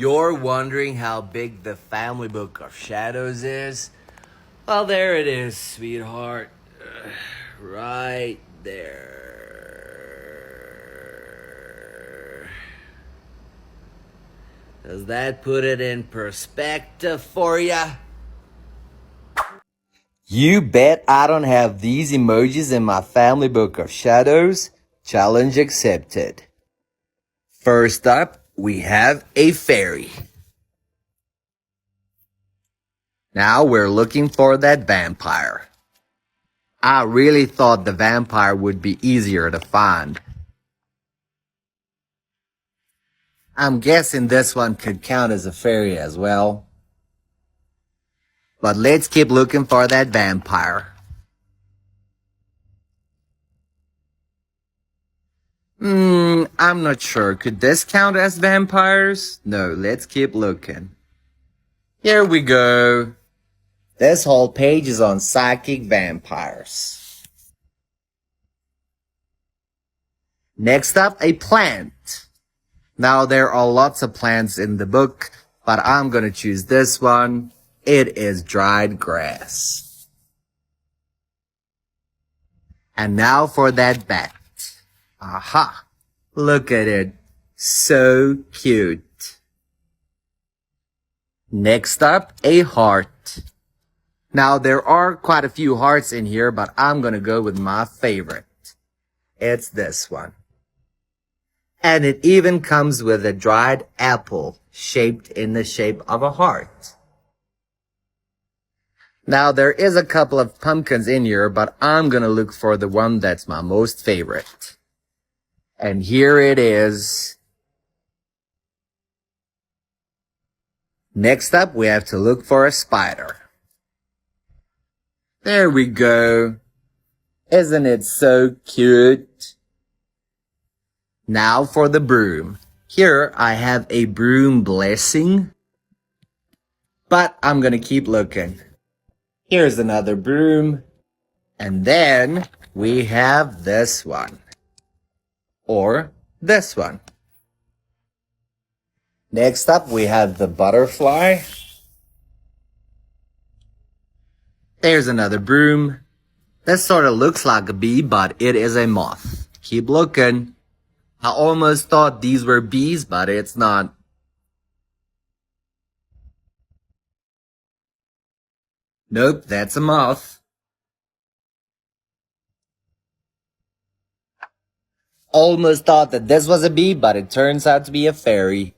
You're wondering how big the family book of shadows is? Well, there it is, sweetheart. Right there. Does that put it in perspective for ya? You bet I don't have these emojis in my family book of shadows. Challenge accepted. First up, we have a fairy. Now we're looking for that vampire. I really thought the vampire would be easier to find. I'm guessing this one could count as a fairy as well. But let's keep looking for that vampire. I'm not sure. Could this count as vampires? No, let's keep looking. Here we go. This whole page is on psychic vampires. Next up, a plant. Now, there are lots of plants in the book, but I'm gonna choose this one. It is dried grass. And now for that bat. Aha! Look at it. So cute. Next up, a heart. Now, there are quite a few hearts in here, but I'm gonna go with my favorite. It's this one. And it even comes with a dried apple shaped in the shape of a heart. Now, there is a couple of pumpkins in here, but I'm gonna look for the one that's my most favorite. And here it is. Next up, we have to look for a spider. There we go. Isn't it so cute? Now for the broom. Here I have a broom blessing. But I'm gonna keep looking. Here's another broom. And then we have this one. Or this one. Next up, we have the butterfly. There's another broom. This sort of looks like a bee, but it is a moth. Keep looking. I almost thought these were bees, but it's not. Nope, that's a moth. Almost thought that this was a bee, but it turns out to be a fairy.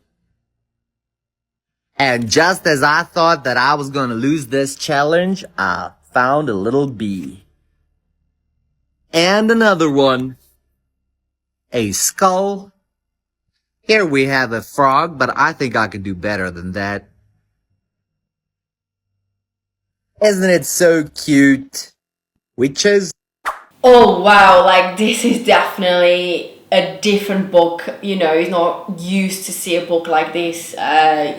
And just as I thought that I was gonna lose this challenge, I found a little bee. And another one. A skull. Here we have a frog, but I think I can do better than that. Isn't it so cute? Witches? Oh wow, like this is definitely a different book. You know, it's not used to see a book like this.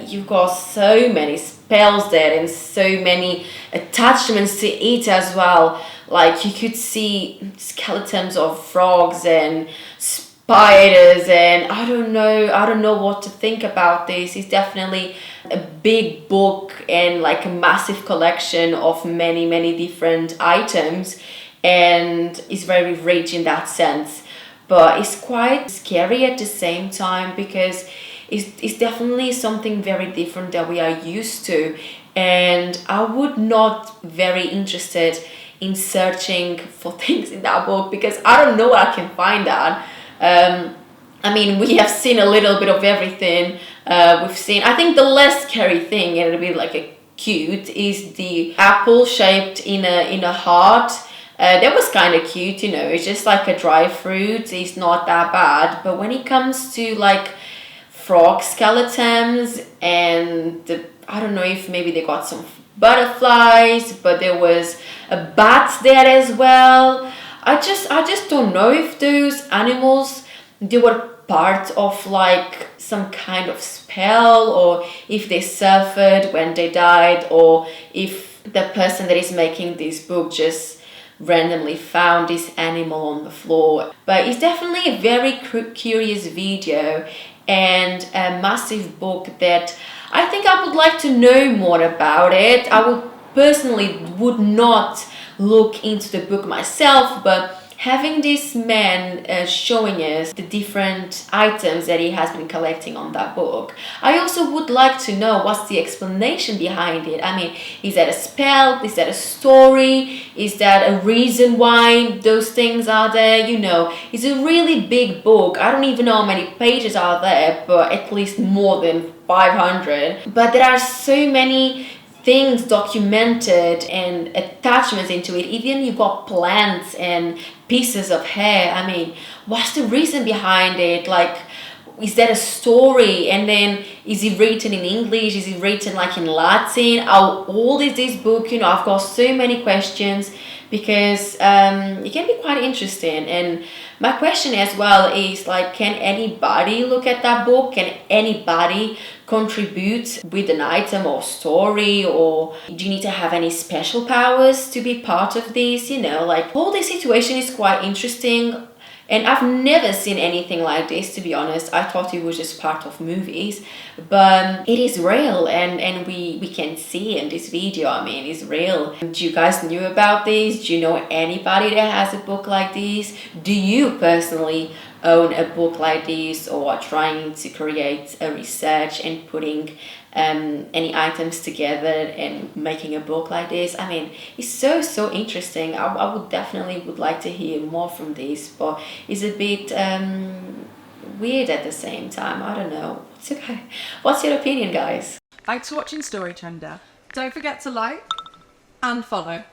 You've got so many spells there and so many attachments to it as well. Like you could see skeletons of frogs and spiders, and I don't know what to think about this. It's definitely a big book and like a massive collection of many different items, and it's very rich in that sense, but it's quite scary at the same time because it's definitely something very different that we are used to, and I would not very interested in searching for things in that book because I don't know what I can find out. I mean, we have seen a little bit of everything. We've seen, I think the less scary thing, and it'll be like a cute, is the apple shaped in a heart. That was kind of cute, you know, it's just like a dry fruit, it's not that bad. But when it comes to like frog skeletons and I don't know if maybe they got some butterflies, but there was a bat there as well. I just don't know if those animals, they were part of like some kind of spell, or if they suffered when they died, or if the person that is making this book just randomly found this animal on the floor. But it's definitely a very curious video, and a massive book that I think I would like to know more about it. I would personally would not look into the book myself, but having this man showing us the different items that he has been collecting on that book, I also would like to know what's the explanation behind it. I mean, is that a spell? Is that a story? Is that a reason why those things are there? You know, it's a really big book. I don't even know how many pages are there, but at least more than 500. But there are so many things documented and attachments into it. Even you got plants and pieces of hair. I mean, what's the reason behind it? Like, is that a story? And then is it written in English? Is it written like in Latin? How old is this book? You know, I've got so many questions because it can be quite interesting. And my question as well is like, can anybody look at that book? Can anybody contribute with an item or story, or do you need to have any special powers to be part of this? You know, like, whole this situation is quite interesting. And I've never seen anything like this, to be honest. I thought it was just part of movies, but it is real, and we can see in this video, I mean, it's real. Do you guys knew about this? Do you know anybody that has a book like this? Do you personally own a book like this, or are trying to create a research and putting any items together and making a book like this? I mean, it's so interesting. I would definitely would like to hear more from this, but it's a bit weird at the same time. I don't know. It's okay. What's your opinion, guys? Thanks for watching StoryTrender. Don't forget to like and follow.